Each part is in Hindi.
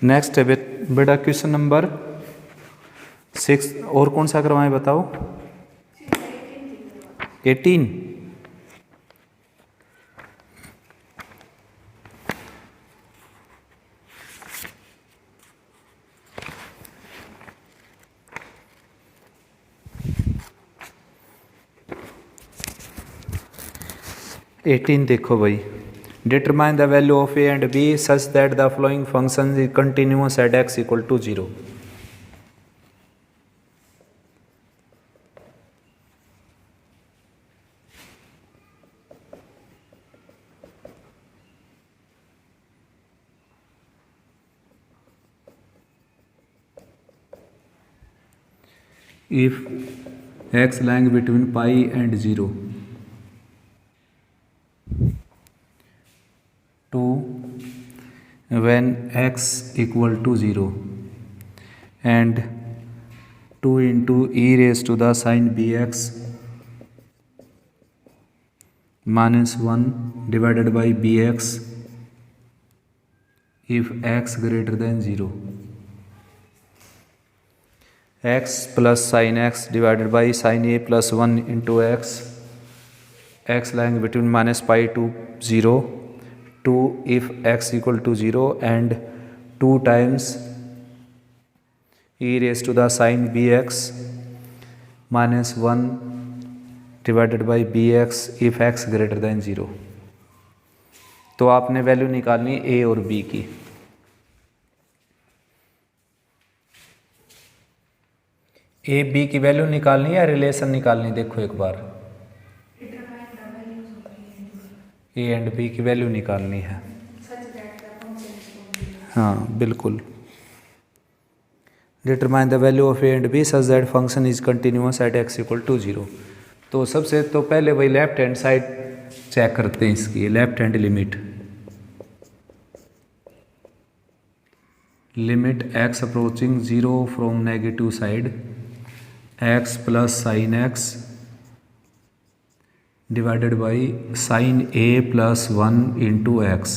नेक्स्ट है बेटा क्वेश्चन नंबर 6। और कौन सा करवाएं बताओ? 18। देखो भाई, determine the value of a and b such that the following function is continuous at x equal to 0। If x lying between pi and 0 to when x equal to 0 and 2 into e raised to the sin bx minus 1 divided by bx if x greater than 0, x plus sin x divided by sin a plus 1 into x lying between minus pi to 0 to if x equal to 0 and 2 times e raised to the sin bx minus 1 divided by bx if x greater than 0। तो आपने वैल्यू निकालनी है a और b की। ए बी की वैल्यू निकालनी है या रिलेशन निकालनी? देखो एक बार, ए एंड बी की वैल्यू निकालनी है। हाँ बिल्कुल। Determine the value of a and b such that function is continuous at x equal to 0। तो सबसे तो पहले वही लेफ्ट हैंड साइड चेक करते हैं इसकी, left hand limit x approaching 0 from negative side x plus sine x divided by sign a plus 1 into x.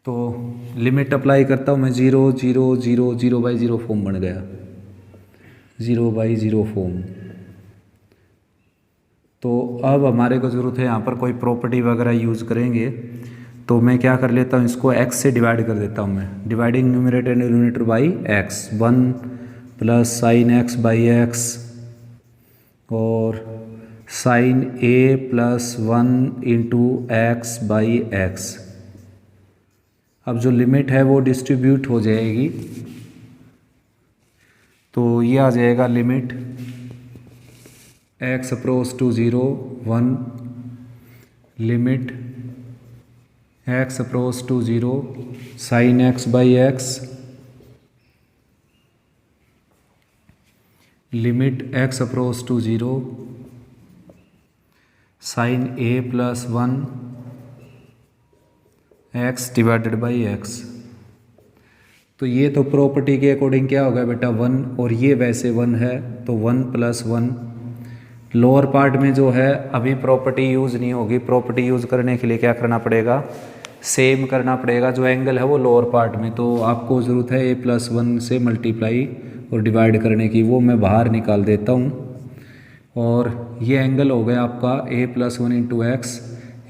तो लिमिट अप्लाई करता हूँ मैं 0 0 0 0 बाई 0 फॉर्म बन गया, 0 बाई 0 फॉर्म। तो अब हमारे को ज़रूरत है यहाँ पर कोई प्रॉपर्टी वगैरह यूज़ करेंगे। तो मैं क्या कर लेता हूँ, इसको x से डिवाइड कर देता हूँ मैं, dividing numerator and denominator by x, 1 plus sine x by x और sine a plus 1 into x by x. अब जो लिमिट है वो डिस्ट्रीब्यूट हो जाएगी, तो ये आ जाएगा limit x approach to 0 1, limit x approach to 0 sine x by x, limit x approach to 0 sine a plus 1 x divided by x। तो ये तो प्रॉपर्टी के अकॉर्डिंग क्या होगा बेटा 1, और ये वैसे 1 है तो 1 प्लस 1। लोअर पार्ट में जो है अभी प्रॉपर्टी यूज़ नहीं होगी, प्रॉपर्टी यूज़ करने के लिए क्या करना पड़ेगा, सेम करना पड़ेगा जो एंगल है वो लोअर पार्ट में। तो आपको ज़रूरत है a प्लस 1 से मल्टीप्लाई और डिवाइड करने की, वो मैं बाहर निकाल देता हूँ। और ये एंगल हो गया आपका a plus 1 into x,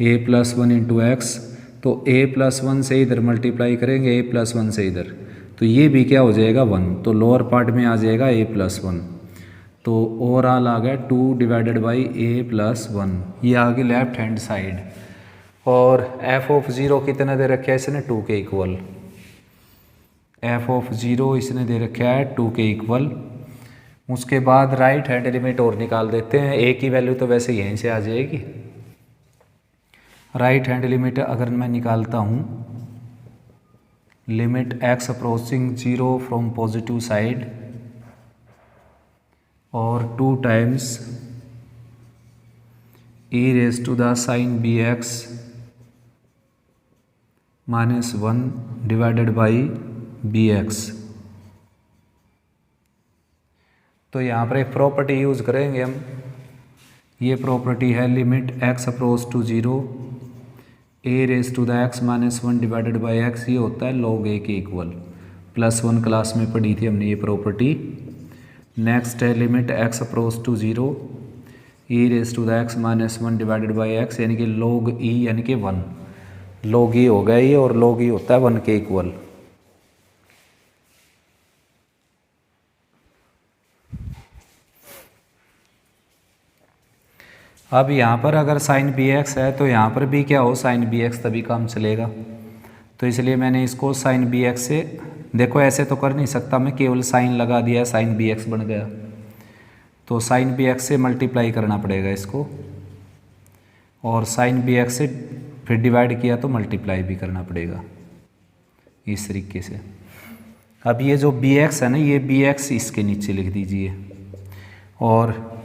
a plus 1 into x. तो a प्लस 1 से इधर मल्टीप्लाई करेंगे a प्लस 1 से इधर, तो ये भी क्या हो जाएगा 1। तो लोअर पार्ट में आ जाएगा a प्लस 1। तो ओवरऑल आ गया 2 डिवाइडेड बाई a प्लस 1। ये आ गई लेफ्ट हैंड साइड। और f ऑफ 0 कितना दे रखा है इसने, 2 के इक्वल। f ऑफ 0 इसने दे रखा है 2 के इक्वल। उसके बाद राइट हैंड लिमिट और निकाल देते हैं, a की वैल्यू तो वैसे यहीं से आ जाएगी। राइट हैंड लिमिट अगर मैं निकालता हूँ, limit x approaching 0 from positive side और 2 times e raise to the sine bx minus 1 divided by bx। तो यहाँ पर एक प्रॉपर्टी यूज़ करेंगे हम, ये प्रॉपर्टी है limit x approach to 0 a raise to the x minus one divided by x, ये होता है log a के इक्वल। +1 क्लास में पढ़ी थी हमने ये प्रॉपर्टी। नेक्स्ट है limit x approach to 0 e raise to the x minus one divided by x, यानी कि log e यानी कि 1। log e हो गया ये, और log e होता है 1 के इक्वल। अब यहाँ पर अगर साइन बी एक्स है तो यहाँ पर भी क्या हो, साइन बी एक्स, तभी काम चलेगा। तो इसलिए मैंने इसको साइन बी एक्स से, देखो ऐसे तो कर नहीं सकता मैं, केवल साइन लगा दिया, साइन बी एक्स बन गया। तो साइन बी एक्स से मल्टीप्लाई करना पड़ेगा इसको, और साइन बी एक्स से फिर डिवाइड किया तो मल्टीप्लाई भी करना पड़ेगा इस तरीके से। अब ये जो बी एक्स है ना, ये बी एक्स इसके नीचे लिख दीजिए, और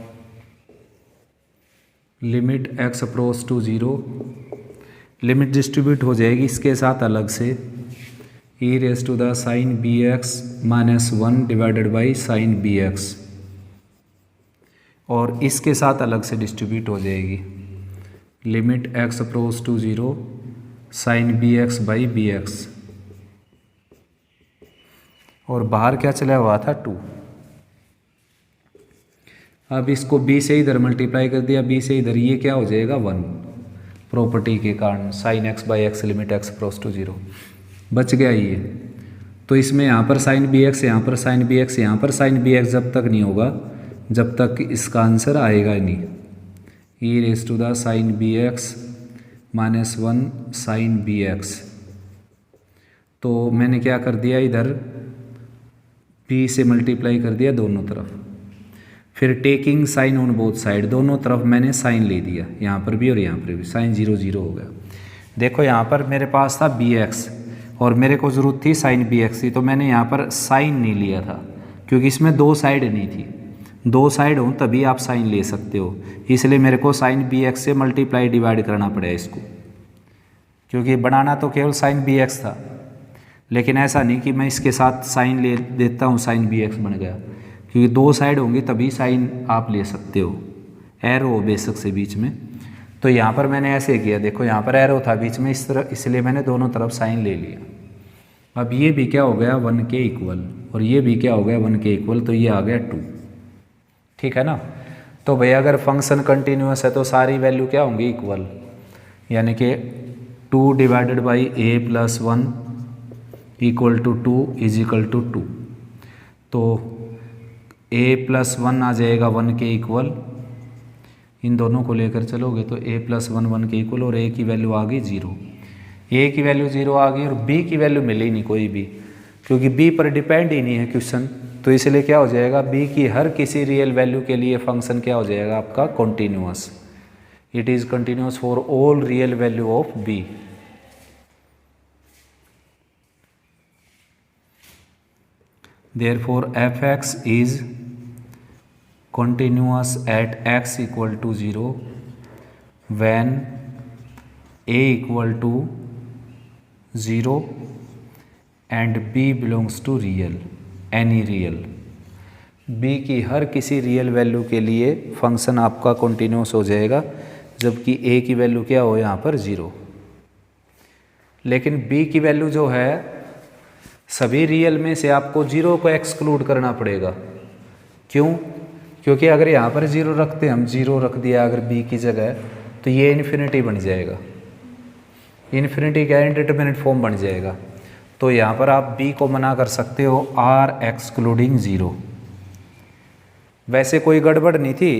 limit x approach to 0, limit distribute हो जाएगी इसके साथ अलग से, e raise to the sine B X minus 1 divided by sine B X, और इसके साथ अलग से डिस्ट्रीब्यूट हो जाएगी, limit x approach to 0 sine B X by B X, और बाहर क्या चला हुआ था 2। अब इसको b से इधर मल्टीप्लाई कर दिया, b से इधर, ये क्या हो जाएगा 1, प्रॉपर्टी के कारण sine x by x limit x approach to 0 बच गया ये। तो इसमें यहाँ पर साइन बी एक्स, यहाँ पर साइन बी एक्स, यहाँ पर साइन बी एक्स जब तक नहीं होगा, जब तक इसका आंसर आएगा नहीं। E raise to the sine B X minus 1 sine B X, तो मैंने क्या कर दिया, इधर b से मल्टीप्लाई कर दिया दोनों तरफ, फिर taking sine on both side, दोनों तरफ मैंने साइन ले दिया, यहाँ पर भी और यहाँ पर भी, साइन 0 0 हो गया। देखो यहाँ पर मेरे पास था बी एक्स और मेरे को ज़रूरत थी साइन बी एक्स की, तो मैंने यहाँ पर साइन नहीं लिया था क्योंकि इसमें 2 साइड नहीं थी। 2 साइड हो तभी आप साइन ले सकते हो, इसलिए मेरे को साइन बी एक्स से मल्टीप्लाई डिवाइड करना पड़ा इसको, क्योंकि बनाना तो केवल साइन बी एक्स था, लेकिन ऐसा नहीं कि मैं इसके साथ साइन ले देता हूँ साइन बी एक्स बन गया, क्योंकि 2 साइड होंगी तभी साइन आप ले सकते हो, एरो हो बेशक से बीच में। तो यहाँ पर मैंने ऐसे किया, देखो यहाँ पर एरो था बीच में इस तरह, इसलिए मैंने दोनों तरफ साइन ले लिया। अब ये भी क्या हो गया 1 के इक्वल, और ये भी क्या हो गया 1 के इक्वल, तो ये आ गया 2। ठीक है ना। तो भैया अगर फंक्शन कंटिन्यूअस है तो सारी वैल्यू क्या होंगी इक्वल, यानी कि 2 divided by a plus 1 equal to 2 is equal to 2। तो a प्लस 1 आ जाएगा 1 के इक्वल, इन दोनों को लेकर चलोगे तो a प्लस 1 1 के इक्वल, और a की वैल्यू आ गई 0, a की वैल्यू 0 आ गई, और b की वैल्यू मिली नहीं कोई भी, क्योंकि b पर डिपेंड ही नहीं है क्वेश्चन। तो इसलिए क्या हो जाएगा, b की हर किसी रियल वैल्यू के लिए फंक्शन क्या हो जाएगा आपका continuous, it is continuous for all real value of b। Therefore f(x) is continuous at x equal to 0 when a equal to 0 and b belongs to real, any real। b की हर किसी रियल वैल्यू के लिए फंक्शन आपका कंटिन्यूअस हो जाएगा, जबकि a की वैल्यू क्या हो यहाँ पर 0। लेकिन b की वैल्यू जो है सभी रियल में से आपको 0 को एक्सक्लूड करना पड़ेगा। क्यों? क्योंकि अगर यहाँ पर 0 रखते, हम 0 रख दिया अगर b की जगह, तो ये इन्फिनिटी बन जाएगा। इन्फिनिटी क्या इनडिटरमिनेट फॉर्म बन जाएगा। तो यहाँ पर आप b को मना कर सकते हो r एक्सक्लूडिंग 0। वैसे कोई गड़बड़ नहीं थी,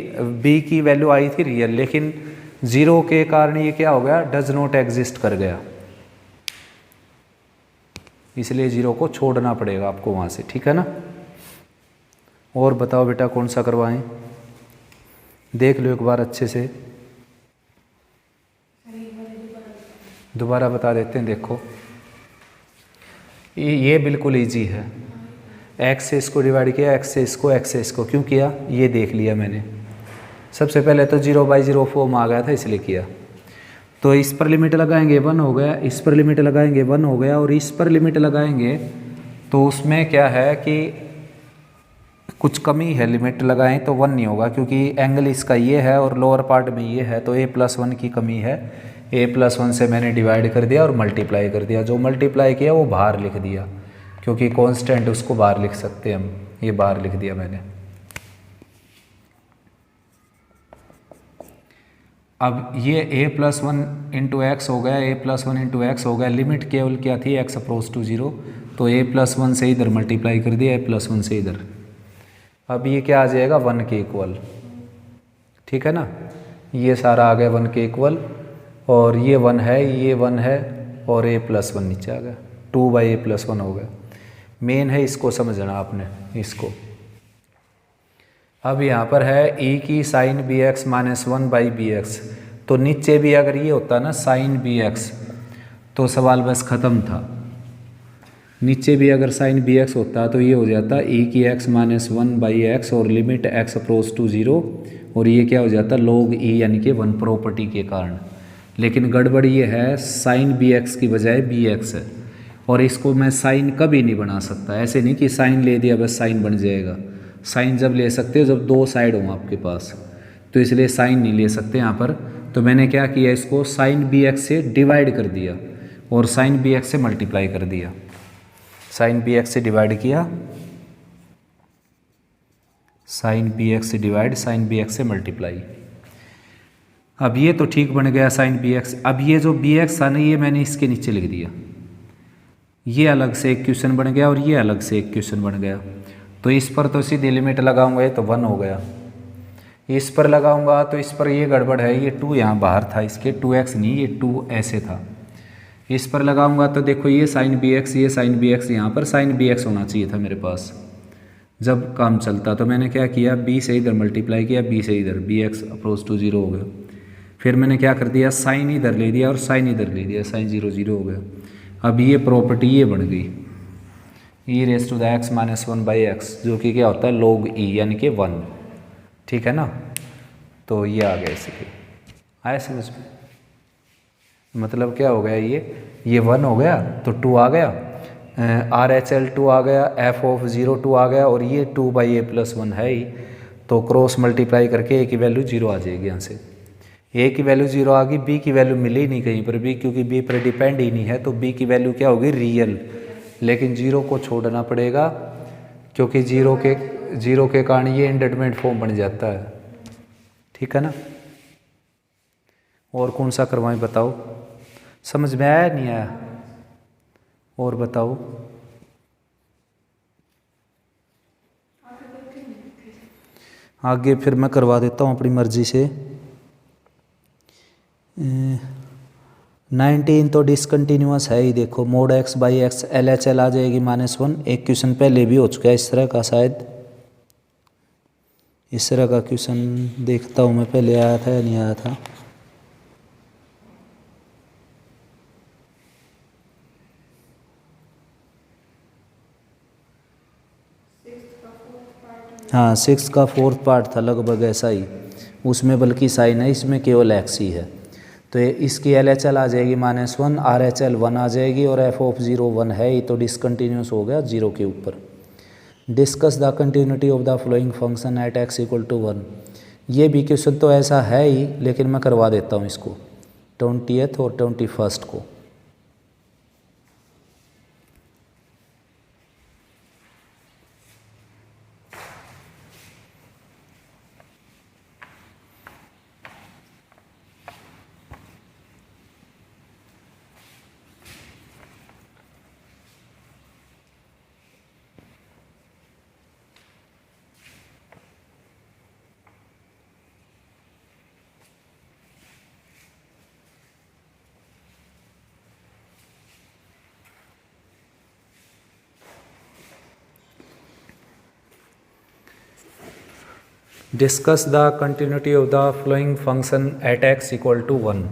b की वैल्यू आई थी रियल, लेकिन 0 के कारण ये क्या हो गया, डज नॉट एग्जिस्ट कर गया, इसलिए 0 को छोड़ना पड़ेगा आपको वहाँ से। ठीक है ना। और बताओ बेटा कौन सा करवाएं, देख लो एक बार अच्छे से, दोबारा बता देते हैं। देखो ये बिल्कुल इजी है, x से इसको डिवाइड किया, x से इसको, x से इसको, क्यों किया ये देख लिया मैंने। सबसे पहले तो 0/0 फॉर्म आ गया था इसलिए किया। तो इस पर लिमिट लगाएंगे 1 हो गया, इस पर लिमिट लगाएंगे 1 हो गया, और इस पर लिमिट लगाएंगे तो उसमें क्या है कि कुछ कमी है, लिमिट लगाएं तो 1 नहीं होगा, क्योंकि एंगल इसका ये है और लोअर पार्ट में ये है, तो a प्लस 1 की कमी है, a+1 से मैंने डिवाइड कर दिया और मल्टीप्लाई कर दिया, जो मल्टीप्लाई किया वो बाहर लिख दिया, क्योंकि कांस्टेंट उसको बाहर लिख सकते हैं हम, ये बाहर लिख दिया मैंने। अब ये a+1 इंटू एक्स हो गया, a+1 इंटू एक्स हो गया, लिमिट केवल क्या थी, x अप्रोच टू 0, तो a+1 से इधर मल्टीप्लाई कर दिया, a+1 से इधर। अब ये क्या आ जाएगा, 1 के इक्वल, ठीक है ना, ये सारा आ गया 1 के इक्वल, और ये 1 है, ये 1 है, और a+1 नीचे आ गया, 2/a+1 हो गया। मेन है, इसको समझना आपने इसको। अब यहाँ पर है e की साइन bx माइनस 1/bx, तो नीचे भी अगर ये होता ना साइन bx तो सवाल बस ख़त्म था। नीचे भी अगर साइन bx होता तो ये हो जाता e की x माइनस 1/x और लिमिट x अप्रोच टू 0, और ये क्या हो जाता log e यानी कि 1 प्रॉपर्टी के कारण। लेकिन गड़बड़ ये है, साइन bx की बजाय bx है, और इसको मैं साइन कभी नहीं बना सकता। ऐसे नहीं कि साइन ले दिया बस साइन बन जाएगा। साइन जब ले सकते हो जब दो साइड हों आपके पास, तो इसलिए साइन नहीं ले सकते यहाँ पर। तो मैंने क्या किया, इसको साइन bx से डिवाइड कर दिया और साइन bx से मल्टीप्लाई कर दिया। साइन bx से डिवाइड किया, साइन bx से डिवाइड, साइन bx से मल्टीप्लाई। अब ये तो ठीक बन गया साइन bx। अब ये जो bx था ना, ये मैंने इसके नीचे लिख दिया, ये अलग से एक क्वेश्चन बन गया और ये अलग से एक क्वेश्चन बन गया। तो इस पर तो सीधी लिमिट लगाऊंगा तो 1 हो गया, इस पर लगाऊंगा तो इस पर ये गड़बड़ है, ये 2 यहाँ बाहर था, इसके 2x नहीं, ये 2 ऐसे था। इस पर लगाऊंगा तो देखो ये साइन bx, ये साइन bx, यहाँ पर साइन bx होना चाहिए था मेरे पास जब काम चलता। तो मैंने क्या किया, b से इधर मल्टीप्लाई किया, b से इधर, bx अप्रोच टू 0 हो गया। फिर मैंने क्या कर दिया, साइन इधर ले दिया और साइन इधर ले दिया, साइन 0 0 हो गया। अब ये प्रॉपर्टी ये बन गई e⁻x माइनस 1/x, जो कि क्या होता है log e यानी कि 1, ठीक है ना। तो ये आ गया, इसलिए आया समझ में। मतलब क्या हो गया, ये 1 हो गया तो 2 आ गया, RHL 2 आ गया, f(0) 2 आ गया, और ये 2/a+1 है ही, तो क्रॉस मल्टीप्लाई करके a की वैल्यू 0 आ जाएगी। यहाँ से a की वैल्यू 0 आ गई, b की वैल्यू मिली नहीं कहीं पर भी, क्योंकि b पर डिपेंड ही नहीं है, तो b की वैल्यू क्या होगी, रियल। लेकिन 0 को छोड़ना पड़ेगा, क्योंकि 0 के कारण ये इंडेटरमिनेट फॉर्म बन जाता है, ठीक है ना। और कौन सा करवाएं बताओ, समझ में आया नहीं आया, और बताओ। आगे फिर मैं करवा देता हूँ अपनी मर्जी से। 19 तो डिसकंटिन्यूअस है ही, देखो मोड x/x LHL आ जाएगी -1। एक क्वेश्चन पहले भी हो चुका है इस तरह का, शायद इस तरह का क्वेश्चन देखता हूँ मैं, पहले आया था या नहीं आया था। हाँ 6 का 4th पार्ट था लगभग ऐसा ही, उसमें बल्कि साइन है, इसमें केवल x ही है। तो इसकी LHL आ जाएगी -1, RHL 1 आ जाएगी, और f(0) 1 है ही, तो डिसकंटिन्यूस हो गया 0 के ऊपर। Discuss the continuity of the flowing function at x = 1। ये भी क्वेश्चन तो ऐसा है ही, लेकिन मैं करवा देता हूँ इसको 20th और 21st को। Discuss the continuity of the following function at x = 1.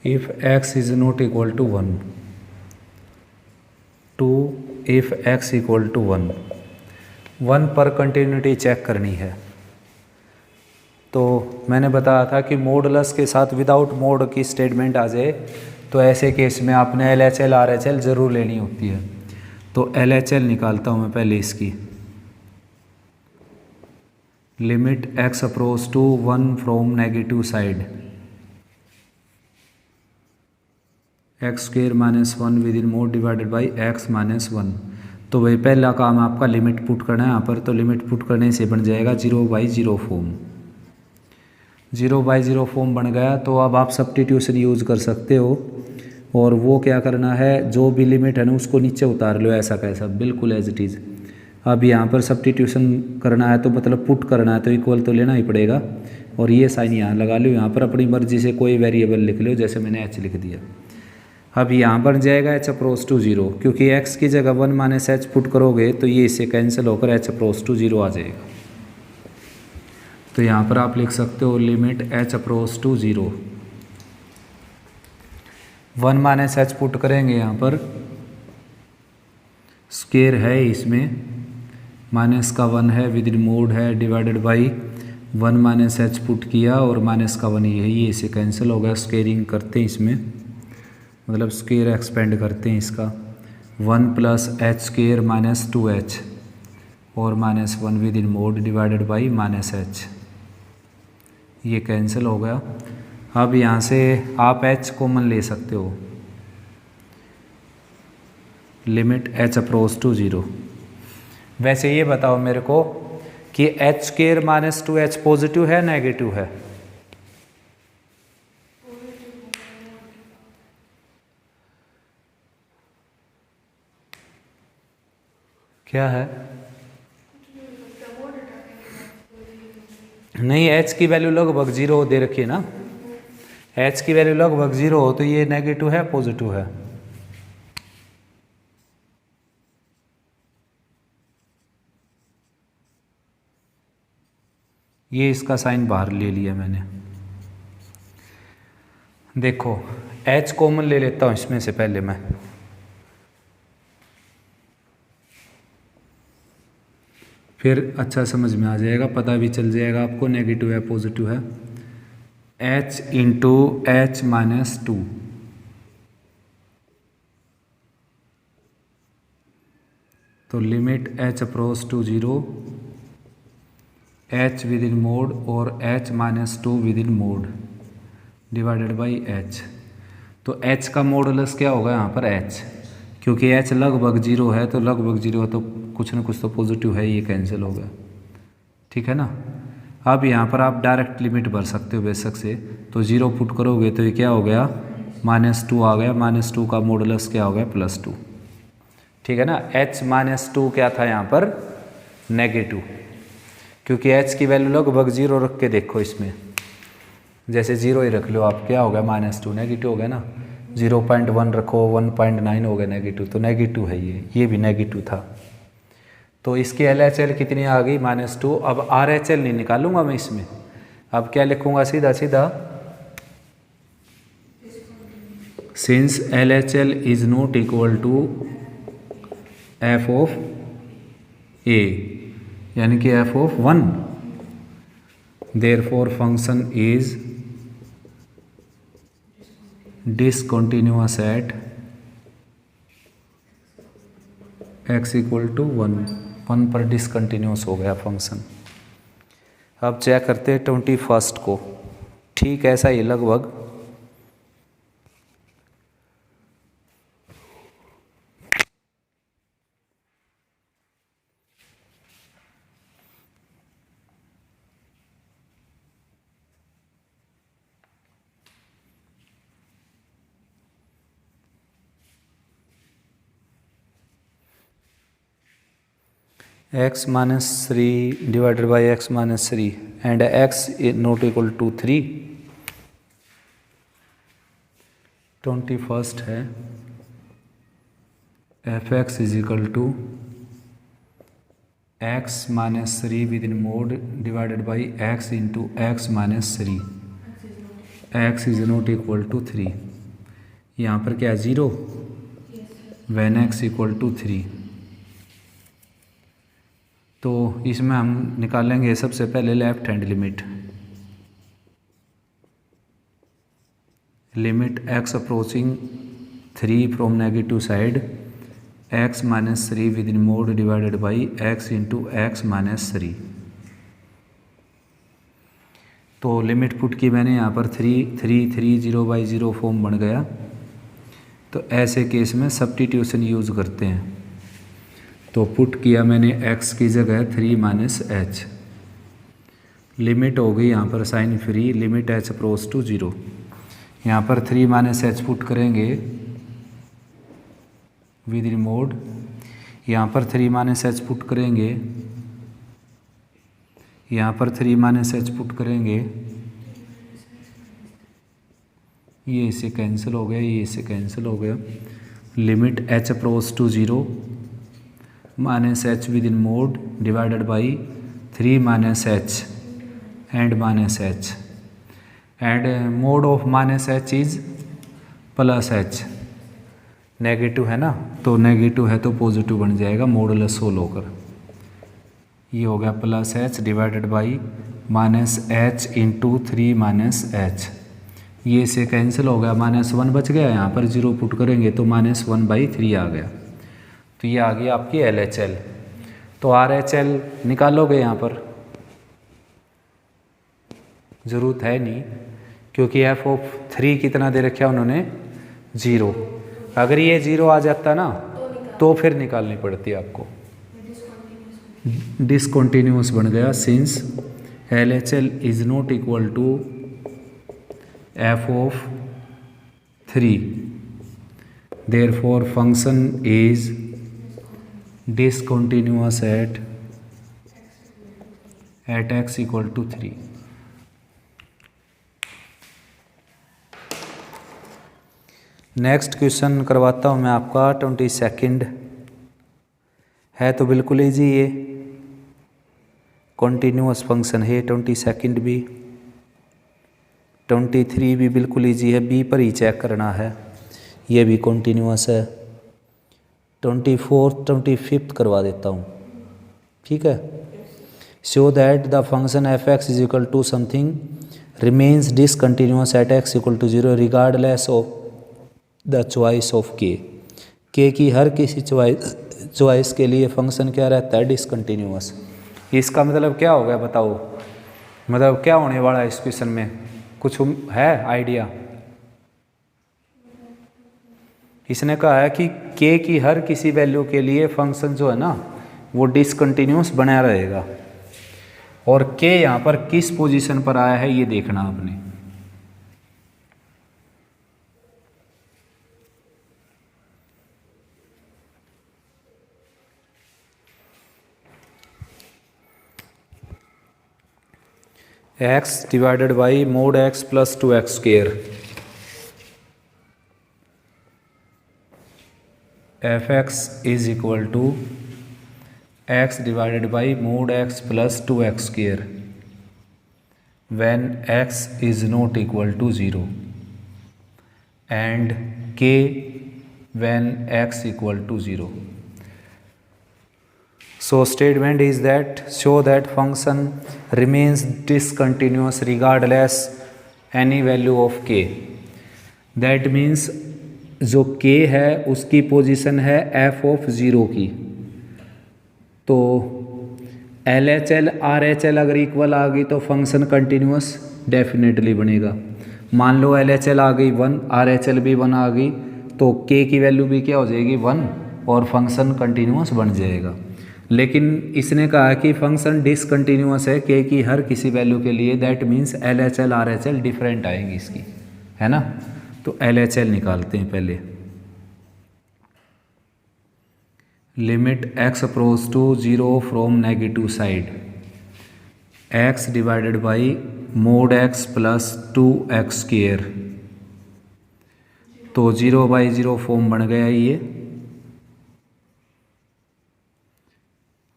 If x is not equal to 1, 2 if x = 1, 1 पर कंटिन्यूटी चेक करनी है। तो मैंने बताया था कि मॉडुलस के साथ विदाउट मोड की स्टेटमेंट आ जाए तो ऐसे केस में आपने LHL RHL ज़रूर लेनी होती है। तो LHL निकालता हूँ मैं पहले इसकी। Limit x approach to 1 from negative side x² - 1 within mod divided by x - 1। तो वही पहला काम आपका लिमिट पुट करना है यहाँ पर। तो लिमिट पुट करने से बन जाएगा 0/0 फॉर्म। 0/0 फॉर्म बन गया। तो अब आप सब्स्टिट्यूशन यूज़ कर सकते हो और वो क्या करना है, जो भी लिमिट है ना उसको नीचे उतार लो ऐसा कैसा, बिल्कुल एज इट इज़। अब यहाँ पर सब्स्टिट्यूशन करना है तो मतलब पुट करना है तो इक्वल तो लेना ही पड़ेगा और ये साइन यहाँ लगा लो। यहाँ पर अपनी मर्जी से कोई वेरिएबल लिख लो, जैसे मैंने h लिख दिया। अब यहाँ बन जाएगा h अप्रोच टू 0, क्योंकि x की जगह 1 - h पुट करोगे तो ये इससे कैंसिल होकर h अप्रोच टू 0 आ जाएगा। तो यहाँ पर आप लिख सकते हो limit h approach to 0। 1 - h put करेंगे यहाँ पर, स्क्वायर है इसमें, माइनस का 1 है, विद इन मोड है, डिवाइडेड बाई 1 - h पुट किया और माइनस का 1 ये इसे कैंसिल हो गया। स्क्वेयरिंग करते हैं इसमें, मतलब स्क्वायर एक्सपेंड करते हैं इसका। 1 + h² - 2h और -1 within mod divided by -h, ये कैंसिल हो गया। अब यहाँ से आप h कॉमन ले सकते हो। Limit h approach to 0। वैसे ये बताओ मेरे को कि h² - 2h पॉजिटिव है नेगेटिव है? क्या है? नहीं, h की वैल्यू लगभग 0 दे रखी है ना। h की वैल्यू लगभग 0 हो तो ये नेगेटिव है पॉजिटिव है? ये इसका साइन बाहर ले लिया मैंने। देखो h कॉमन ले लेता हूँ इसमें से पहले मैं। फिर अच्छा समझ में आ जाएगा, पता भी चल जाएगा आपको नेगेटिव है पॉजिटिव है। h × h - 2, तो limit h approach to 0, h within mod और h - 2 within mod divided by h। तो h का मॉडुलस क्या होगा यहाँ पर h, क्योंकि h लगभग 0 है तो लगभग 0 है तो कुछ ना कुछ तो पॉजिटिव है, ये कैंसिल हो गया। ठीक है ना। अब यहाँ पर आप डायरेक्ट लिमिट भर सकते हो बेशक से। तो 0 पुट करोगे तो ये क्या हो गया, -2 आ गया। -2 का मॉडुलस क्या हो गया, +2। ठीक है ना। h - 2 क्या था यहाँ पर, नेगेटिव, क्योंकि h की वैल्यू लगभग 0 रख के देखो इसमें, जैसे 0 ही रख लो आप, क्या हो गया -2, नेगेटिव हो गया ना। 0.1 रखो, 1.9 हो गया नेगेटिव, तो नेगेटिव है ये भी नेगेटिव था। तो इसकी LHL कितनी आ गई, -2। अब RHL नहीं निकालूंगा मैं इसमें, अब क्या लिखूंगा, सीधा सीधा since LHL is not equal to f of a, यानी कि f of 1, therefore function is discontinuous at x = 1 पर डिसकंटिन्यूअस हो गया फंक्शन। अब चेक करते हैं 21 को, ठीक ऐसा ही लगभग। x - 3 divided by x - 3 and x not equal to 3। 21 है f(x) = x - 3 within mod divided by x into x - 3, x is not equal to 3। यहाँ पर क्या 0, व्हेन x = 3। तो इसमें हम निकालेंगे सबसे पहले left hand limit. Limit x approaching 3 from negative side x minus 3 within mod divided by x into x minus 3। तो लिमिट पुट की मैंने यहाँ पर 0/0 फॉर्म बन गया। तो ऐसे केस में सब्स्टिट्यूशन यूज़ करते हैं। तो पुट किया मैंने x की जगह 3 माइनस एच, लिमिट हो गई यहाँ पर sign free, limit h approach to 0। यहाँ पर 3 माइनस एच पुट करेंगे विद इन मोड, यहाँ पर 3 माइनस एच पुट करेंगे, यहाँ पर 3 माइनस एच पुट करेंगे, ये इससे कैंसिल हो गया, ये इससे कैंसिल हो गया। Limit h approach to 0 minus h within mod divided by 3 minus H and minus H, and mod of minus h is plus h. Negative है ना, तो नेगेटिव है तो पॉजिटिव बन जाएगा मॉडुलस सोल्व होकर। ये हो गया plus H divided by minus H into 3 minus H, ये से कैंसिल हो गया, -1 बच गया। यहाँ पर 0 पुट करेंगे तो -1/3 आ गया। तो ये आ गई आपकी LHL। तो RHL निकालोगे यहाँ पर, ज़रूरत है नहीं, क्योंकि f(3) कितना दे रखा है उन्होंने 0। अगर ये 0 आ जाता ना तो फिर निकालनी पड़ती आपको। डिसकंटिन्यूअस बन गया since LHL is not equal to f(3), therefore function is discontinuous at x equal to 3। Next question करवाता हूँ मैं आपका 22 है, तो बिल्कुल ईजी, ये कॉन्टीन्यूअस फंक्शन है। 22 भी, 23 भी बिल्कुल ईजी है, बी पर ही चेक करना है, ये भी कॉन्टीन्यूअस है। 24, 25 करवा देता हूँ, ठीक है। Show that the function f(x) is equal to something remains discontinuous at x equal to 0 regardless of the choice of k की हर किसी चॉइस के लिए फंक्शन क्या रहता है, डिसकंटिन्यूअस। इसका मतलब क्या हो गया बताओ, मतलब क्या होने वाला है इस क्वेश्चन में, कुछ है आइडिया? इसने कहा है कि के की हर किसी वैल्यू के लिए फंक्शन जो है ना वो डिसकंटिन्यूअस बना रहेगा, और के यहाँ पर किस पोजीशन पर आया है ये देखना आपने। x divided by mod x plus 2x square, f(x) is equal to x divided by mod x plus 2x square when x is not equal to 0 and k when x equal to 0। So statement is that show that function remains discontinuous regardless any value of k. That means जो k है उसकी पोजीशन है f(0) की, तो LHL RHL अगर इक्वल आ गई तो फंक्शन कंटिन्यूअस डेफिनेटली बनेगा। मान लो LHL आ गई 1, RHL भी 1 आ गई, तो k की वैल्यू भी क्या हो जाएगी 1 और फंक्शन कंटिन्यूअस बन जाएगा। लेकिन इसने कहा कि फंक्शन डिसकंटिन्यूअस है के की हर किसी वैल्यू के लिए, that means LHL RHL different आएंगी इसकी, है ना। तो LHL निकालते हैं पहले। Limit x approach to 0 from negative side, x divided by mod x plus 2x square, तो 0/0 फॉर्म बन गया ये।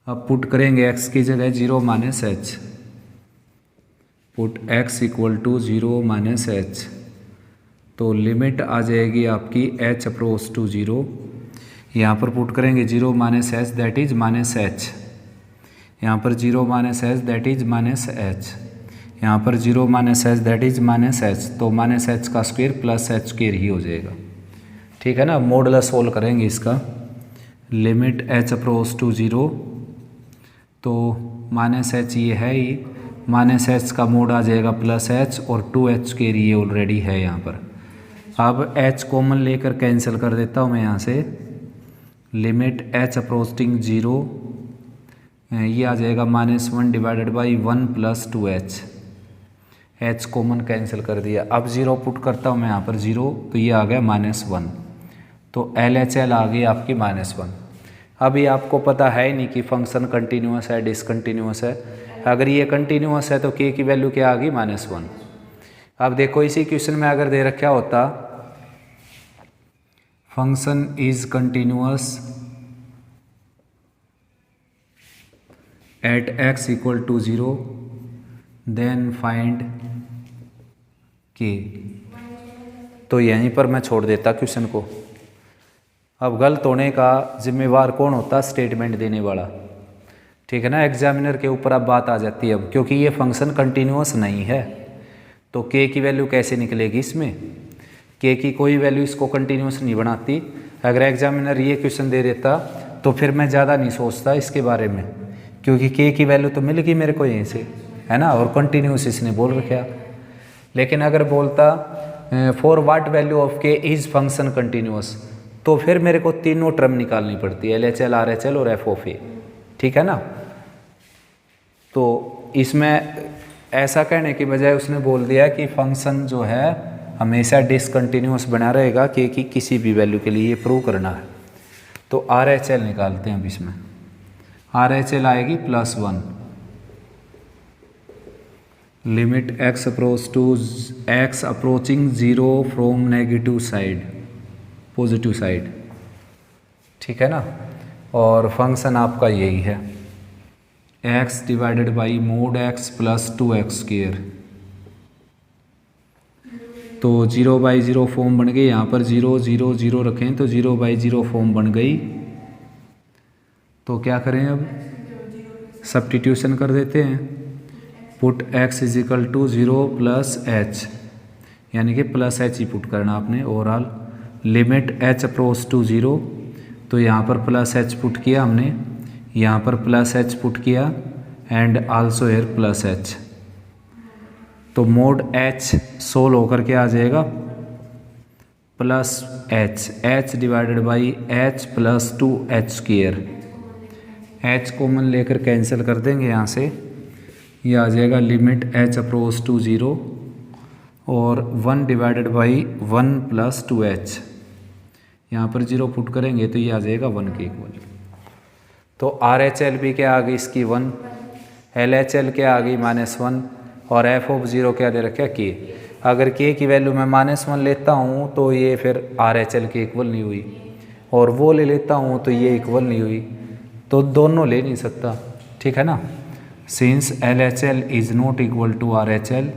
अब पुट करेंगे x की जगह 0 minus h, put x equal to 0 minus h, तो लिमिट आ जाएगी आपकी h अप्रोच टू 0। यहाँ पर पुट करेंगे 0 minus H that is minus H, यहाँ पर 0 minus H that is minus H, यहाँ पर 0 minus H that is minus h, तो माइनस एच का स्क्वायर प्लस एच स्क्वायर ही हो जाएगा। ठीक है ना, मॉडुलस सोल्व करेंगे इसका। लिमिट एच अप्रोच टू 0, तो माइनस एच ये है ही, माइनस एच का मोड आ जाएगा प्लस एच और 2h स्क्वायर ये ऑलरेडी है यहाँ पर। अब h कॉमन लेकर कैंसिल कर देता हूँ मैं यहाँ से। लिमिट h अप्रोचिंग 0, ये आ जाएगा -1 divided by 1 plus 2h। h common cancel कर दिया। अब 0 पुट करता हूँ मैं यहाँ पर 0, तो ये आ गया -1, तो LHL आ गई आपकी -1। अभी आपको पता है ही नहीं कि फंक्शन कंटिन्यूअस है डिसकंटिन्यूअस है। अगर ये कंटिन्यूअस है तो k की वैल्यू क्या आ गई -1। अब देखो इसी क्वेश्चन में अगर दे रखा होता function is continuous at x equal to 0 then find k, तो यहीं पर मैं छोड़ देता क्वेश्चन को। अब गलत होने का जिम्मेवार कौन होता? स्टेटमेंट देने वाला। ठीक है ना, एग्जामिनर के ऊपर अब बात आ जाती है। अब क्योंकि ये फंक्शन कंटिन्यूअस नहीं है तो k की वैल्यू कैसे निकलेगी इसमें? k की कोई वैल्यू इसको कंटिन्यूअस नहीं बनाती। अगर एग्जामिनर ये क्वेश्चन दे देता तो फिर मैं ज़्यादा नहीं सोचता इसके बारे में, क्योंकि k की वैल्यू तो मिल गई मेरे को यहीं से, है ना, और कंटिन्यूअस इसने बोल रखा। लेकिन अगर बोलता for what value of k is function continuous, तो फिर मेरे को तीनों टर्म निकालनी पड़ती है, LHL RHL और f(a). ठीक है ना, तो इसमें ऐसा कहने की बजाय उसने बोल दिया कि फंक्शन जो है हमेशा डिसकंटिन्यूअस बना रहेगा k की किसी भी वैल्यू के लिए, ये प्रूव करना है। तो RHL निकालते हैं अब इसमें। RHL आएगी +1। Limit x approaching 0 from negative side, positive side. ठीक है ना, और फंक्शन आपका यही है x divided by mod x plus 2x square. तो 0/0 फॉर्म बन गई, यहाँ पर 0 0 0 रखें तो 0/0 फॉर्म बन गई। तो क्या करें अब? सब्स्टिट्यूशन कर देते हैं। Put x is equal to 0 plus h, यानी कि प्लस h ही पुट करना आपने overall. Limit h approach to 0, तो यहाँ पर प्लस h पुट किया हमने, यहाँ पर प्लस h पुट किया and also here plus h। तो मोड h सोल्व होकर के आ जाएगा plus h divided by h plus 2h square. h common लेकर कैंसिल कर देंगे यहाँ से, ये आ जाएगा लिमिट h अप्रोच टू 0 और 1 डिवाइडेड बाई 1 प्लस 2h। यहाँ पर 0 पुट करेंगे तो ये आ जाएगा 1 के इक्वल। तो RHL भी क्या आ गई इसकी 1, LHL क्या आ गई -1, और f(0) क्या दे रखा k। अगर k की वैल्यू मैं -1 लेता हूँ तो ये फिर RHL के इक्वल नहीं हुई, और वो ले लेता हूँ तो ये इक्वल नहीं हुई, तो दोनों ले नहीं सकता। ठीक है ना, since LHL is not equal to RHL,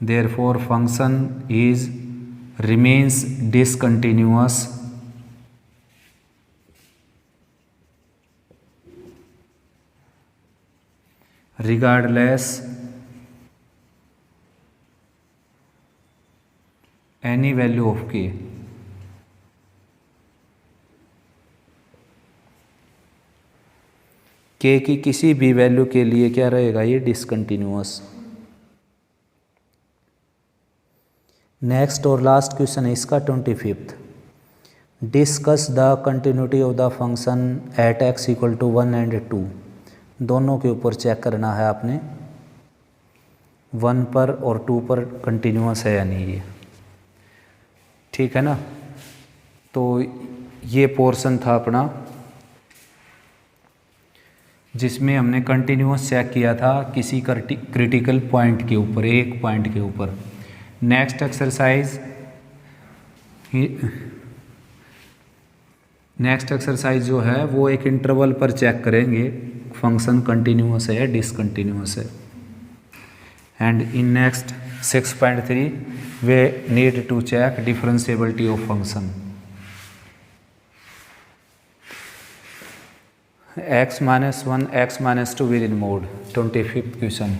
therefore function is remains discontinuous regardless any value of k। k की किसी भी वैल्यू के लिए क्या रहेगा? ये डिसकंटिन्यूअस। नेक्स्ट और लास्ट क्वेश्चन है इसका 25th। Discuss the continuity of the function at x equal to 1 and 2। दोनों के ऊपर चेक करना है आपने, 1 पर और 2 पर कंटिन्यूअस है या नहीं ये। ठीक है ना, तो ये पोर्शन था अपना जिसमें हमने कंटिन्यूअस चेक किया था किसी क्रिटिकल पॉइंट के ऊपर, एक पॉइंट के ऊपर। नेक्स्ट एक्सरसाइज जो है वो एक इंटरवल पर चेक करेंगे फंक्शन कंटिन्यूअस है या डिसकंटिन्यूअस है। And in next 6.3 we need to check differentiability of function. x minus one x minus two within mod 25th question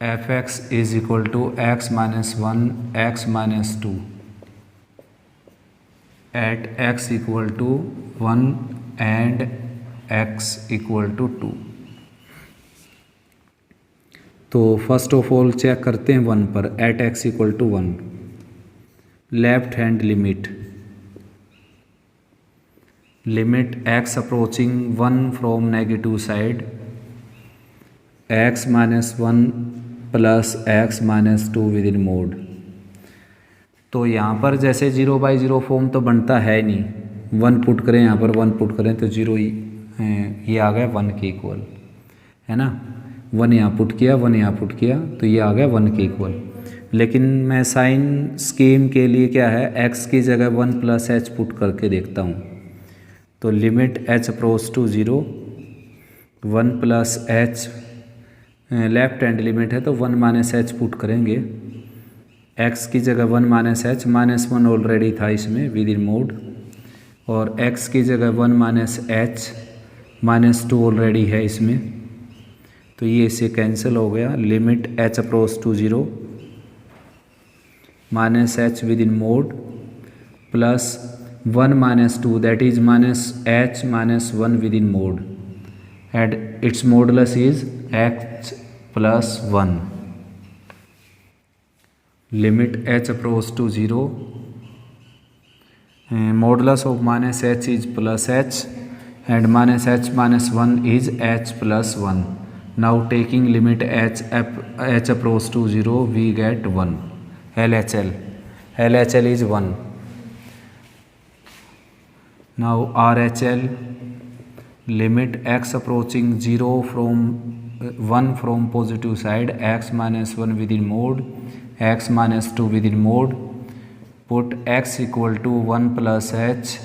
f x is equal to x minus one x minus two at x equal to one and x equal to two. तो फर्स्ट ऑफ ऑल चेक करते हैं वन पर at x equal to one left hand limit x approaching one from negative side x minus one plus x minus two within mode. तो यहाँ पर जैसे 0/0 फॉर्म तो बनता है नहीं, वन पुट करें यहाँ पर वन पुट करें तो जीरो ये आ गया वन के इक्वल, है ना। वन यहाँ पुट किया वन यहाँ पुट किया तो ये आ गया वन के इक्वल। लेकिन मैं साइन स्कीम के लिए क्या है एक्स की जगह वन प्लस एच पुट करके देखता हूँ। तो limit h approach to zero one plus h left hand limit है तो वन माइनस एच पुट करेंगे। एक्स की जगह one minus h minus one already था इसमें विद इन मोड, और एक्स की जगह one minus h minus two already है इसमें, तो ये इससे कैंसिल हो गया। Limit h approach to zero minus h within mod plus one minus two that is minus h minus one within mod and its modulus is h plus one. Limit h approach to zero modulus of minus h is plus h and minus h minus one is h plus one. Now taking limit h approach to zero we get one. LHL is 1. Now RHL limit x approaching 0 from 1 from positive side x minus 1 within mode x minus 2 within mode put x equal to 1 plus h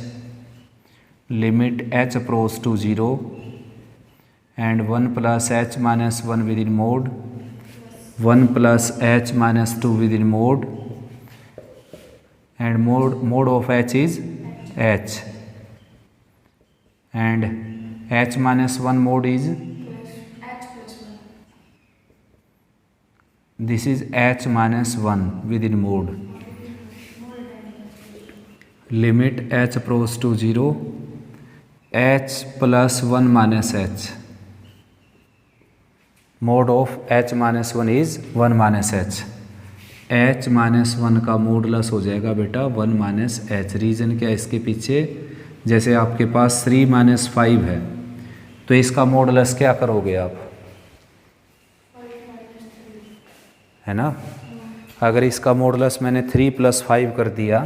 limit h approach to 0 and 1 plus h minus 1 within mode 1 plus h minus 2 within mode and mode of h is h and h minus 1 mode is this is h minus 1 within mode. Limit h approach to 0 h plus 1 minus h mode of h minus 1 is 1 minus h. h minus 1 का मॉडुलस हो जाएगा बेटा 1 माइनस एच। रीज़न क्या है इसके पीछे, जैसे आपके पास 3 माइनस 5 है तो इसका मॉडुलस क्या करोगे आप, है ना। अगर इसका मॉडुलस मैंने 3 + 5 कर दिया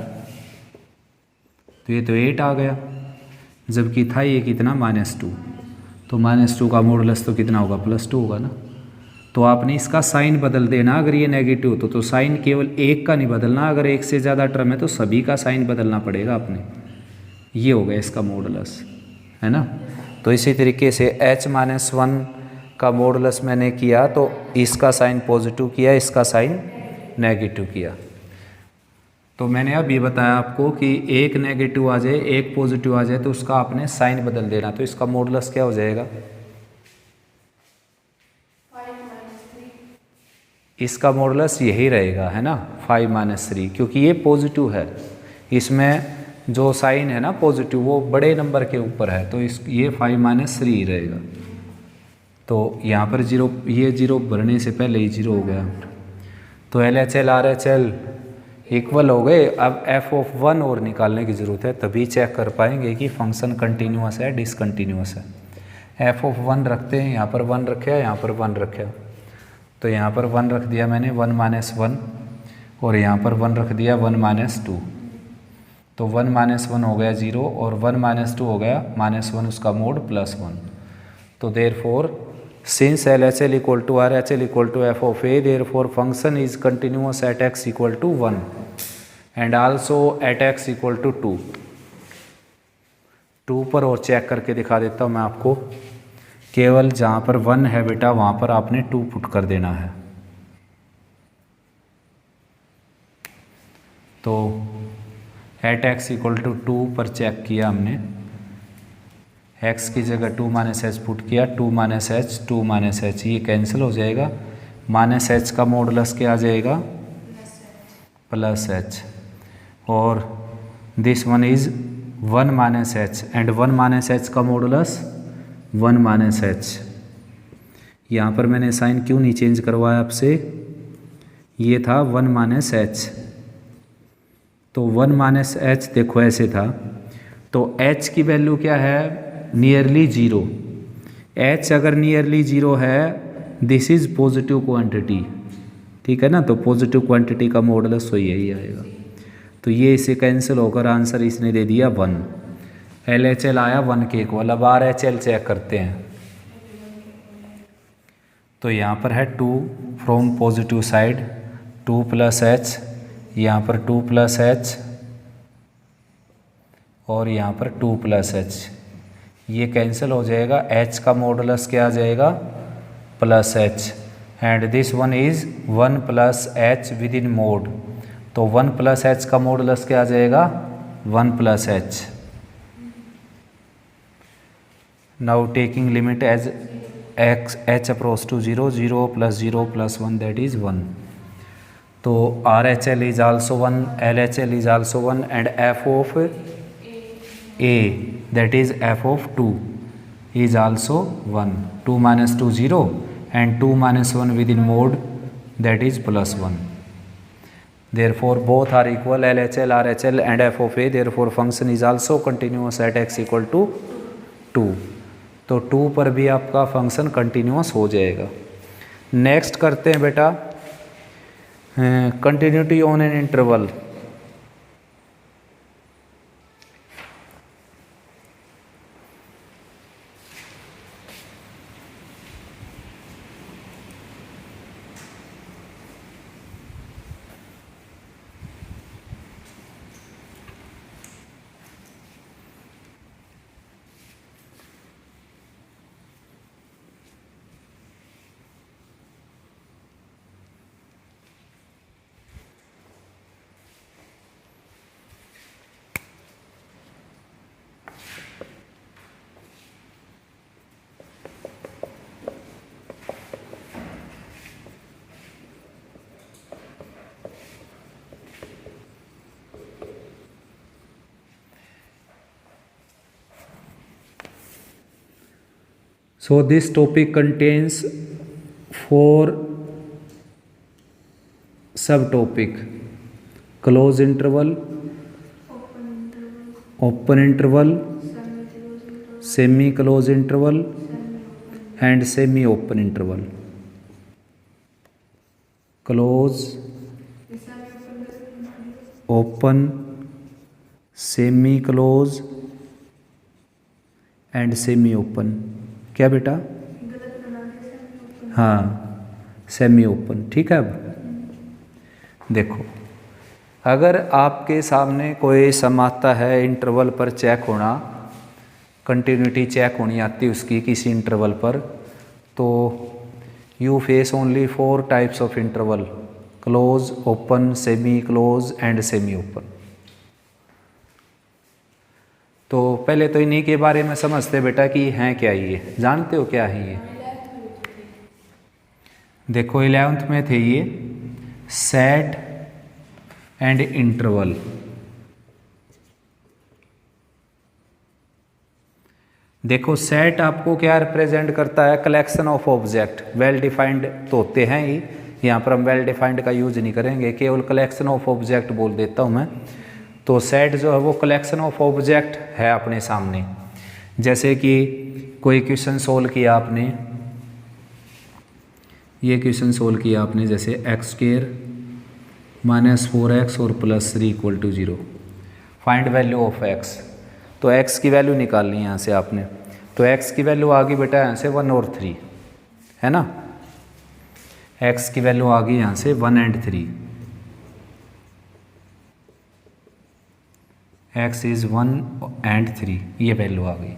तो ये तो 8 आ गया, जबकि था ये कितना -2, तो -2 का मॉडुलस तो कितना होगा +2 होगा ना। तो आपने इसका साइन बदल देना, अगर ये नेगेटिव तो साइन केवल एक का नहीं बदलना, अगर एक से ज़्यादा टर्म है तो सभी का साइन बदलना पड़ेगा आपने। ये हो गया इसका मॉडुलस, है ना। तो इसी तरीके से h माइनस 1 का मॉडुलस मैंने किया तो इसका साइन पॉजिटिव किया, इसका साइन नेगेटिव किया। तो मैंने अब ये बताया आपको कि एक नेगेटिव आ जाए एक पॉजिटिव आ जाए तो उसका आपने साइन बदल देना। तो इसका मॉडुलस क्या हो जाएगा, इसका मॉडुलस यही रहेगा, है ना, 5 - 3, क्योंकि ये पॉजिटिव है। इसमें जो साइन है ना पॉजिटिव वो बड़े नंबर के ऊपर है, तो ये 5 - 3 रहेगा। तो यहाँ पर 0, ये 0 भरने से पहले ही 0 हो गया। तो LHL RHL इक्वल हो गए। अब f(1) और निकालने की ज़रूरत है, तभी चेक कर पाएंगे कि फंक्शन कंटिन्यूअस है डिसकंटिन्यूअस है। f(1) रखते हैं, यहाँ पर 1 रखा है, यहाँ पर 1 रखा है, तो यहाँ पर 1 रख दिया मैंने 1 - 1 और यहाँ पर 1 रख दिया 1 - 2। तो 1 - 1 हो गया 0 और 1 - 2 हो गया -1, उसका मोड +1। तो therefore since LHL equal to RHL equal to f of a, therefore function is continuous at x equal to 1 and also at x equal to 2 पर और चेक करके दिखा देता हूँ मैं आपको। केवल जहाँ पर 1 है बेटा वहाँ पर आपने 2 पुट कर देना है। तो एट x इक्वल टू 2 पर चेक किया हमने एक्स की जगह 2 माइनस एच पुट किया, 2 माइनस एच 2 माइनस एच, ये कैंसिल हो जाएगा। माइनस एच का मॉडुलस क्या आ जाएगा? Plus H. और this one is 1 minus H and 1 minus H का मॉडुलस 1 माइनस एच। यहाँ पर मैंने साइन क्यों नहीं चेंज करवाया आपसे, ये था 1 माइनस एच, तो 1 माइनस एच देखो ऐसे था, तो h की वैल्यू क्या है? Nearly zero. h अगर नियरली जीरो है, दिस इज पॉजिटिव क्वांटिटी, ठीक है ना, तो पॉजिटिव क्वांटिटी का मॉडुलस तो यही आएगा। तो ये इसे कैंसिल होकर आंसर इसने दे दिया 1। LHL आया 1 के इक्वल। अब RHL चेक करते हैं। तो यहाँ पर है 2 from positive side, 2 plus H, यहाँ पर 2 प्लस एच और यहाँ पर 2 प्लस एच, ये कैंसिल हो जाएगा। h का मॉडुलस क्या आ जाएगा? Plus h. And this one is 1 plus H within mode, तो 1 प्लस एच का मॉडुलस क्या आ जाएगा? 1 plus h. Now taking limit as x h approach to 0, 0 plus 0 plus 1 that is 1। तो RHL is also 1, LHL is also 1 and f of A, that is f of 2 is also 1. 2 minus 2 0 and 2 minus 1 within mode, that is plus 1. Therefore both are equal, LHL, RHL and f of A. Therefore function is also continuous at x equal to 2. तो 2 पर भी आपका फंक्शन कंटिन्यूस हो जाएगा। नेक्स्ट करते हैं बेटा continuity on an interval. So this topic contains 4 subtopic: close interval, open interval, semi close interval and semi open interval. Close, open, semi close and semi open. क्या बेटा? हाँ, सेमी ओपन, ठीक है। अब देखो, अगर आपके सामने कोई सम आता है इंटरवल पर चेक होना, कंटिन्यूटी चेक होनी आती उसकी किसी इंटरवल पर, तो you face only 4 types of interval: close, open, semi close and semi open. तो पहले तो इन्हीं के बारे में समझते बेटा कि हैं क्या, ये जानते हो क्या है ये? देखो 11th में थे ये सेट एंड इंटरवल। देखो सेट आपको क्या रिप्रेजेंट करता है? Collection of object. Well defined तो होते हैं ही, यहाँ पर हम वेल डिफाइंड का यूज नहीं करेंगे, केवल कलेक्शन ऑफ ऑब्जेक्ट बोल देता हूँ मैं। तो सेट जो है वो कलेक्शन ऑफ ऑब्जेक्ट है अपने सामने। जैसे कि कोई क्वेश्चन सोल्व किया आपने, ये क्वेश्चन सोल्व किया आपने, जैसे एक्स स्क्वायर माइनस 4x और plus 3 equal to 0, find value of x। तो x की वैल्यू निकालनी है यहाँ से आपने, तो x की वैल्यू आ गई बेटा यहाँ से 1 और 3, है ना। x की वैल्यू आ गई यहाँ से 1 एंड 3, x इज़ 1 एंड 3, ये वैल्यू आ गई।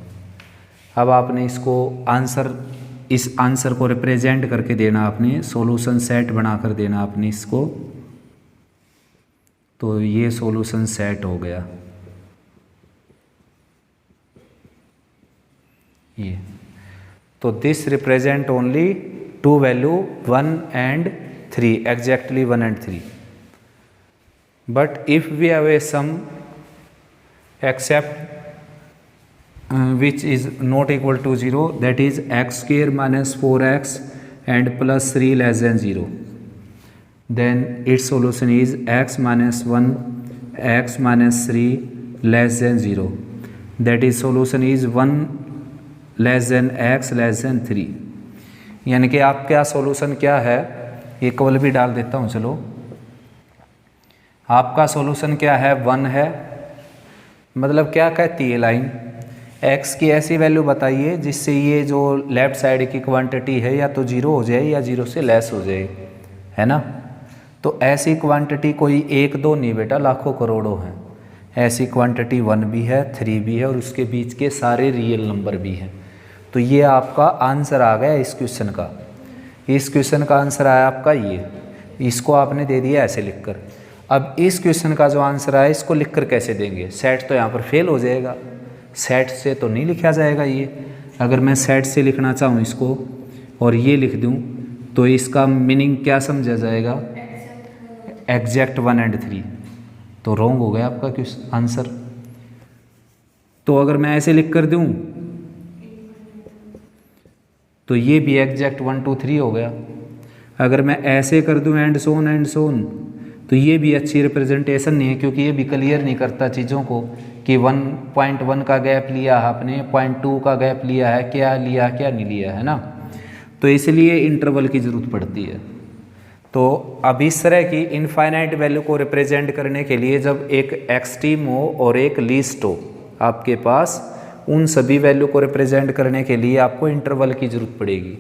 अब आपने इसको आंसर, इस आंसर को रिप्रेजेंट करके देना आपने, सॉल्यूशन सेट बनाकर देना आपने इसको। तो ये सॉल्यूशन सेट हो गया। ये। तो this represent only two value 1 and 3, exactly 1 and 3. But if we have a sum except which is not equal to 0, that is x square minus 4x and plus 3 less than 0, then its solution is x minus 1 x minus 3 less than 0, that is solution is 1 less than x less than 3. यानी कि आपका सॉल्यूशन क्या है, ये केवल भी डाल देता हूँ। चलो, आपका सॉल्यूशन क्या है, 1 है। मतलब क्या कहती है लाइन, x की ऐसी वैल्यू बताइए जिससे ये जो लेफ्ट साइड की क्वांटिटी है या तो 0 हो जाए या 0 से लेस हो जाए, है ना। तो ऐसी क्वांटिटी कोई 1 2 नहीं बेटा, लाखों करोड़ों हैं। ऐसी क्वांटिटी 1 भी है, 3 भी है और उसके बीच के सारे रियल नंबर भी हैं। तो ये आपका आंसर आ गया इस क्वेश्चन का। इस क्वेश्चन का आंसर आया आपका ये, इसको आपने दे दिया ऐसे लिखकर। अब इस क्वेश्चन का जो आंसर आया इसको लिखकर कैसे देंगे, सेट तो यहाँ पर फेल हो जाएगा, सेट से तो नहीं लिखा जाएगा ये। अगर मैं सेट से लिखना चाहूँ इसको और ये लिख दूँ तो इसका मीनिंग क्या समझा जाएगा, एग्जैक्ट 1 and 3। तो रॉन्ग हो गया आपका क्वेश्चन आंसर। तो अगर मैं ऐसे लिख कर दूँ तो ये भी एग्जैक्ट 1 2 3 हो गया। अगर मैं ऐसे कर दूँ एंड सोन तो ये भी अच्छी रिप्रेजेंटेशन नहीं है, क्योंकि ये भी क्लियर नहीं करता चीज़ों को कि 1.1 का गैप लिया आपने, 0.2 का गैप लिया है, क्या लिया क्या नहीं लिया, है ना। तो इसलिए इंटरवल की ज़रूरत पड़ती है। तो अब इस तरह की इनफाइनाइट वैल्यू को रिप्रेजेंट करने के लिए जब एक एक्सट्रीम हो और एक लीस्ट हो आपके पास, उन सभी वैल्यू को रिप्रेजेंट करने के लिए आपको इंटरवल की ज़रूरत पड़ेगी।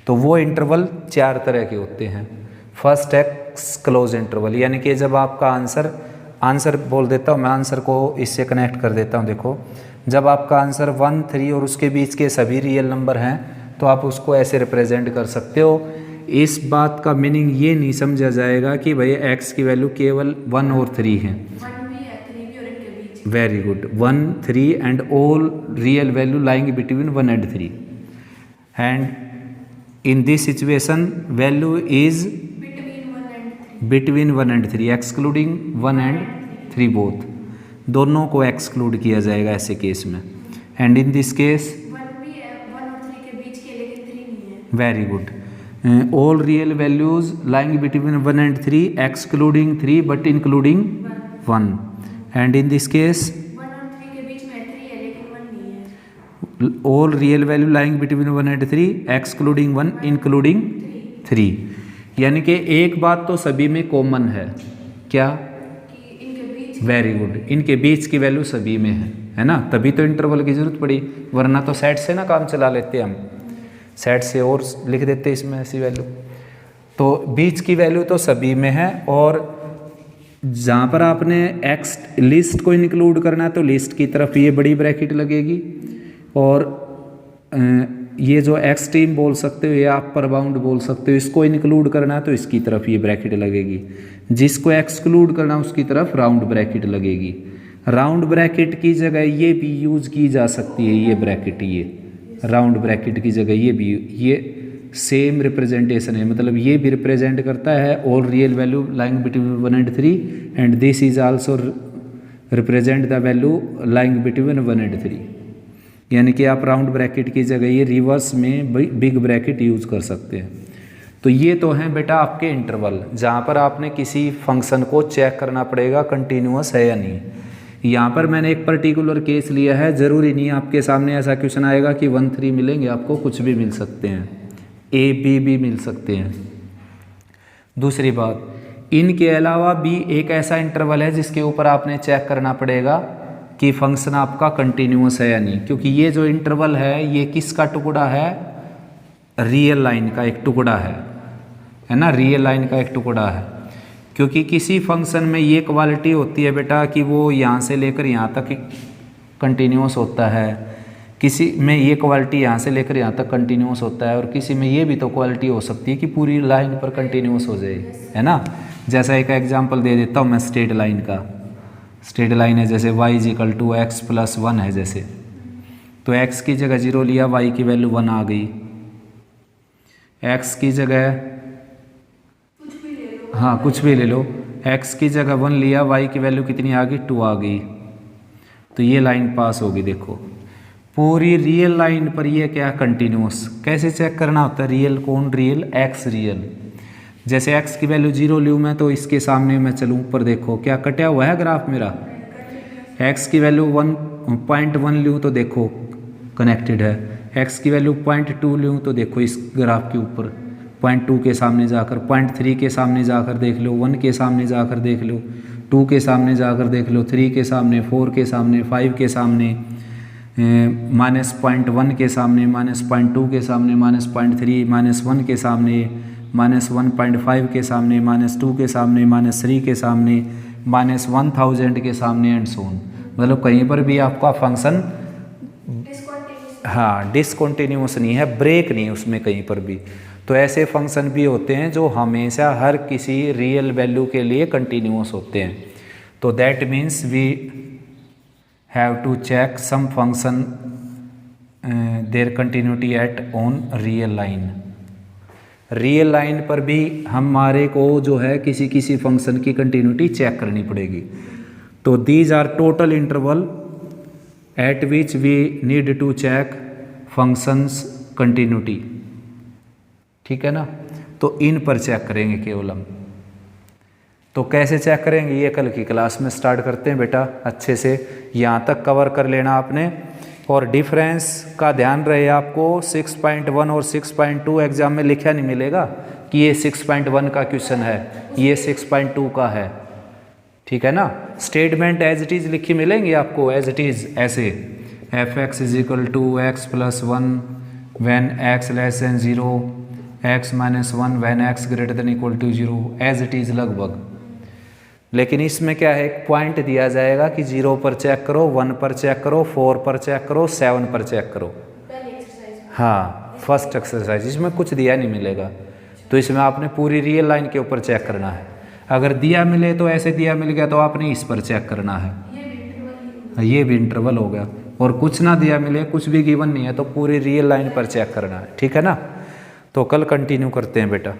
तो वो इंटरवल 4 तरह के होते हैं। फर्स्ट है क्लोज इंटरवल, यानी कि जब आपका आंसर बोल देता हूँ मैं, आंसर को इससे कनेक्ट कर देता हूँ। देखो, जब आपका आंसर 1 3 और उसके बीच के सभी रियल नंबर हैं तो आप उसको ऐसे रिप्रेजेंट कर सकते हो। इस बात का मीनिंग ये नहीं समझा जाएगा कि भाई x की वैल्यू केवल 1 और 3 है। Very good, 1 3 and all real value lying between 1 and 3, and in this situation value is between 1 and 3, excluding 1 and 3 both, दोनों को एक्सक्लूड किया जाएगा ऐसे केस में। एंड इन दिस केस 1 और 3 के बीच के, लेकिन 3 नहीं है। Very good, all real values lying between 1 and 3 excluding 3 but including 1, and in this case 1 और 3 के बीच में 3 है लेकिन 1 नहीं है। All real value lying between 1 and 3 excluding 1 including 3। यानी कि एक बात तो सभी में कॉमन है, क्या, कि इनके बीच, वेरी गुड, इनके बीच की वैल्यू सभी में है ना। तभी तो इंटरवल की जरूरत पड़ी, वरना तो सेट से ना काम चला लेते हम, सेट से और लिख देते इसमें ऐसी वैल्यू। तो बीच की वैल्यू तो सभी में है, और जहाँ पर आपने एक्स लिस्ट को इंक्लूड करना है तो लिस्ट की तरफ ये बड़ी ब्रैकेट लगेगी, और ये जो एक्सट्रीम बोल सकते हो या अपर बाउंड बोल सकते हो, इसको इंक्लूड करना है तो इसकी तरफ ये ब्रैकेट लगेगी, जिसको एक्सक्लूड करना उसकी तरफ राउंड ब्रैकेट लगेगी। राउंड ब्रैकेट की जगह ये भी यूज की जा सकती है, ये ब्रैकेट, ये राउंड ब्रैकेट की जगह ये भी, ये सेम रिप्रेजेंटेशन है, मतलब ये भी रिप्रेजेंट करता है all real value lying between 1 and 3, and this is also represent the value lying between 1 and 3। यानी कि आप राउंड ब्रैकेट की जगह ये रिवर्स में बिग ब्रैकेट यूज़ कर सकते हैं। तो ये तो हैं बेटा आपके इंटरवल, जहाँ पर आपने किसी फंक्शन को चेक करना पड़ेगा कंटिन्यूअस है या नहीं। यहाँ पर मैंने एक पर्टिकुलर केस लिया है, ज़रूरी नहीं आपके सामने ऐसा क्वेश्चन आएगा कि 1 3 मिलेंगे, आपको कुछ भी मिल सकते हैं, A B भी मिल सकते हैं। दूसरी बात, इनके अलावा भी एक ऐसा इंटरवल है जिसके ऊपर आपने चेक करना पड़ेगा कि फंक्शन आपका कंटिन्यूअस है या नहीं, क्योंकि ये जो इंटरवल है ये किसका टुकड़ा है, रियल लाइन का एक टुकड़ा है ना, रियल लाइन का एक टुकड़ा है। क्योंकि किसी फंक्शन में ये क्वालिटी होती है बेटा कि वो यहाँ से लेकर यहाँ तक कंटिन्यूअस होता है, किसी में ये क्वालिटी यहाँ से लेकर यहाँ तक कंटिन्यूअस होता है, और किसी में ये भी तो क्वालिटी हो सकती है कि पूरी लाइन पर कंटिन्यूअस हो जाए, है ना। जैसा एक एग्जांपल दे देता हूँ मैं स्ट्रेट लाइन का। स्ट्रेट लाइन है जैसे y = x + 1 है जैसे, तो x की जगह 0 लिया, y की वैल्यू 1 आ गई। x की जगह कुछ भी ले लो। हाँ कुछ भी ले लो, x की जगह 1 लिया, y की वैल्यू कितनी आ गई, 2 आ गई। तो ये लाइन पास होगी। देखो पूरी रियल लाइन पर ये क्या कंटिन्यूस। कैसे चेक करना होता है, रियल कौन, रियल x रियल। जैसे x की वैल्यू 0 लूँ मैं तो इसके सामने मैं चलूँ ऊपर, देखो क्या कटा हुआ है ग्राफ मेरा। x की वैल्यू 1.1 लूँ तो देखो कनेक्टेड है, x की वैल्यू 0.2 लूँ तो देखो इस ग्राफ के ऊपर 0.2 के सामने जाकर, 0.3 के सामने जाकर देख लो, 1 के सामने जाकर देख लो, 2 के सामने जाकर देख लो, 3 के सामने, 4 के सामने, 5 के सामने, -0.1 के सामने, -0.2 के सामने, -0.3, -1 के सामने, -1.5 के सामने, -2 के सामने, -3 के सामने, -1000 के सामने एंड सो ऑन। मतलब कहीं पर भी आपका फंक्शन हाँ डिसकंटिन्यूस नहीं है, ब्रेक नहीं उसमें कहीं पर भी। तो ऐसे फंक्शन भी होते हैं जो हमेशा हर किसी रियल वैल्यू के लिए कंटिन्यूस होते हैं। तो that means we have to check some function their continuity at on real line. Real line पर भी हमारे को जो है किसी किसी फंक्शन की कंटिन्यूटी चेक करनी पड़ेगी। तो these are total interval at which we need to check functions continuity. ठीक है ना, तो इन पर चेक करेंगे केवल हम। तो कैसे चेक करेंगे ये कल की क्लास में स्टार्ट करते हैं बेटा। अच्छे से यहाँ तक कवर कर लेना आपने। और डिफरेंस का ध्यान रहे आपको, 6.1 और 6.2 एग्जाम में लिखा नहीं मिलेगा कि ये 6.1 का क्वेश्चन है, ये 6.2 का है। ठीक है ना, स्टेटमेंट एज इट इज़ लिखी मिलेंगी आपको एज इट इज़ ऐसे, f(x = x + 1 when x <0, x - 1 when x > 0, as it is लगभग। लेकिन इसमें क्या है, एक पॉइंट दिया जाएगा कि 0 पर चेक करो, 1 पर चेक करो, 4 पर चेक करो, 7 पर चेक करो। हाँ फर्स्ट एक्सरसाइज, इसमें कुछ दिया नहीं मिलेगा। तो इसमें आपने पूरी रियल लाइन के ऊपर चेक करना है। अगर दिया मिले तो ऐसे दिया मिल गया तो आपने इस पर चेक करना है, ये भी इंटरवल हो गया। और कुछ ना दिया मिले, कुछ भी गिवन नहीं है तो पूरी रियल लाइन पर चेक करना है। ठीक है ना, तो कल कंटिन्यू करते हैं बेटा।